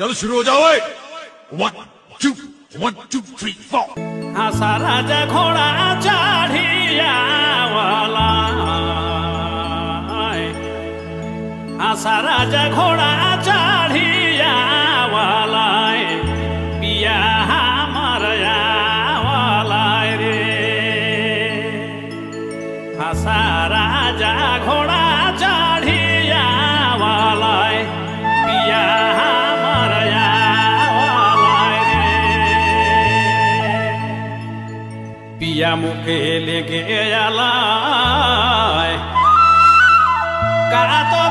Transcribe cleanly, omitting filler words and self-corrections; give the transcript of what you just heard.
चलो शुरू हो जाओ। 1 2 1 2 3 4 आशा राजा घोड़ा चढ़िया वाला आशा राजा घोड़ा चढ़िया वाला पिया हमर वाला रे आशा राजा घोड़ा चढ़िया वाला पिया हमर वाला रे पिया मुखे लेके आला का तो